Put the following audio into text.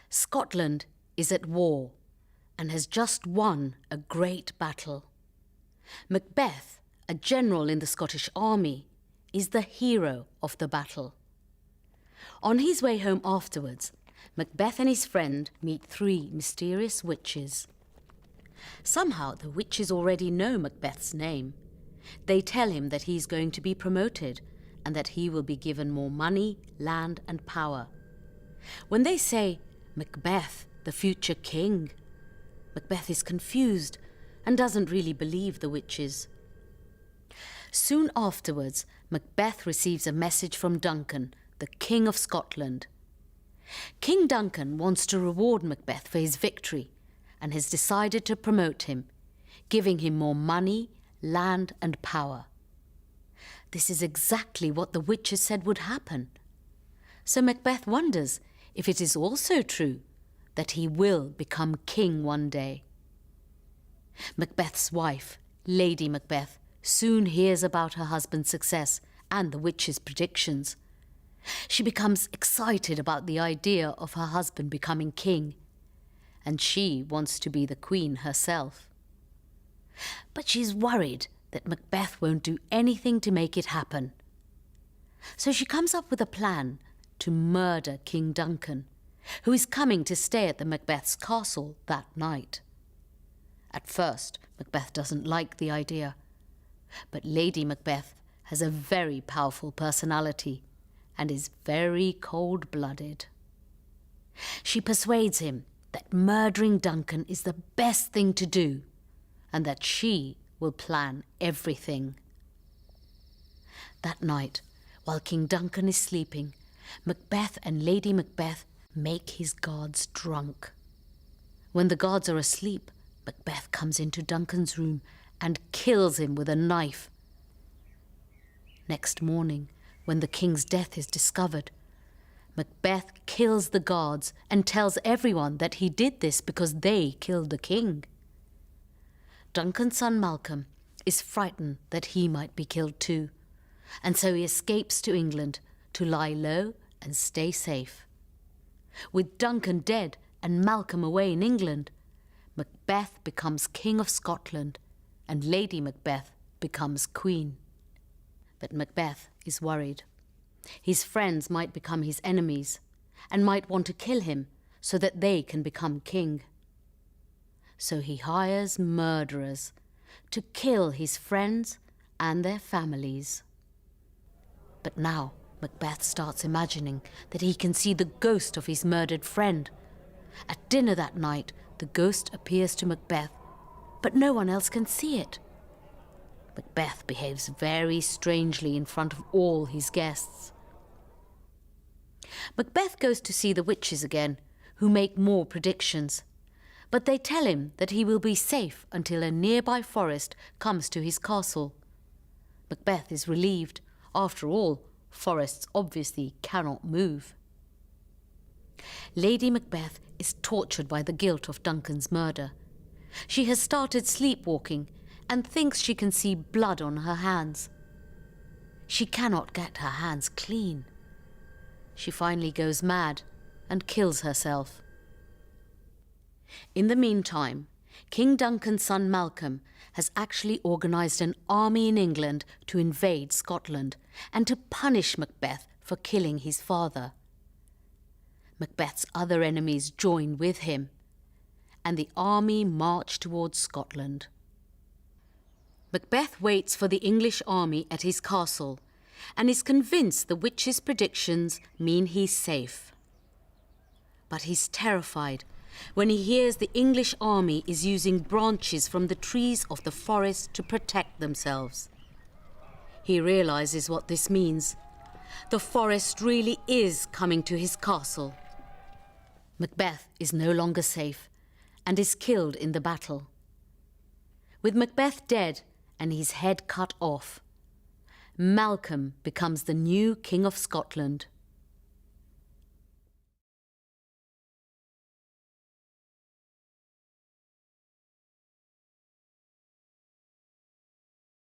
Scotland is at war and has just won a great battle. Macbeth, a general in the Scottish army, is the hero of the battle. On his way home afterwards, Macbeth and his friend meet 3 mysterious witches. Somehow the witches already know Macbeth's name. They tell him that he is going to be promoted and that he will be given more money, land and power. When they say, "Macbeth, the future king," Macbeth is confused and doesn't really believe the witches. Soon afterwards, Macbeth receives a message from Duncan, the King of Scotland. King Duncan wants to reward Macbeth for his victory and has decided to promote him, giving him more money, land and power. This is exactly what the witches said would happen. So Macbeth wonders if it is also true that he will become king one day. Macbeth's wife, Lady Macbeth, soon hears about her husband's success and the witches' predictions. She becomes excited about the idea of her husband becoming king, and she wants to be the queen herself. But she's worried that Macbeth won't do anything to make it happen. So she comes up with a plan to murder King Duncan, who is coming to stay at the Macbeth's castle that night. At first, Macbeth doesn't like the idea, but Lady Macbeth has a very powerful personality and is very cold-blooded. She persuades him that murdering Duncan is the best thing to do and that she will plan everything. That night, while King Duncan is sleeping, Macbeth and Lady Macbeth make his guards drunk. When the guards are asleep, Macbeth comes into Duncan's room and kills him with a knife. Next morning, when the king's death is discovered, Macbeth kills the guards and tells everyone that he did this because they killed the king. Duncan's son Malcolm is frightened that he might be killed too, and so he escapes to England to lie low and stay safe. With Duncan dead and Malcolm away in England, Macbeth becomes King of Scotland and Lady Macbeth becomes Queen. But Macbeth is worried. His friends might become his enemies and might want to kill him so that they can become king. So he hires murderers to kill his friends and their families. But now Macbeth starts imagining that he can see the ghost of his murdered friend. At dinner that night, the ghost appears to Macbeth, but no one else can see it. Macbeth behaves very strangely in front of all his guests. Macbeth goes to see the witches again, who make more predictions. But they tell him that he will be safe until a nearby forest comes to his castle. Macbeth is relieved. After all, forests obviously cannot move. Lady Macbeth is tortured by the guilt of Duncan's murder. She has started sleepwalking and thinks she can see blood on her hands. She cannot get her hands clean. She finally goes mad and kills herself. In the meantime, King Duncan's son Malcolm has actually organised an army in England to invade Scotland and to punish Macbeth for killing his father. Macbeth's other enemies join with him, and the army march towards Scotland. Macbeth waits for the English army at his castle and is convinced the witches' predictions mean he's safe. But he's terrified when he hears the English army is using branches from the trees of the forest to protect themselves. He realises what this means. The forest really is coming to his castle. Macbeth is no longer safe and is killed in the battle. With Macbeth dead and his head cut off, Malcolm becomes the new King of Scotland.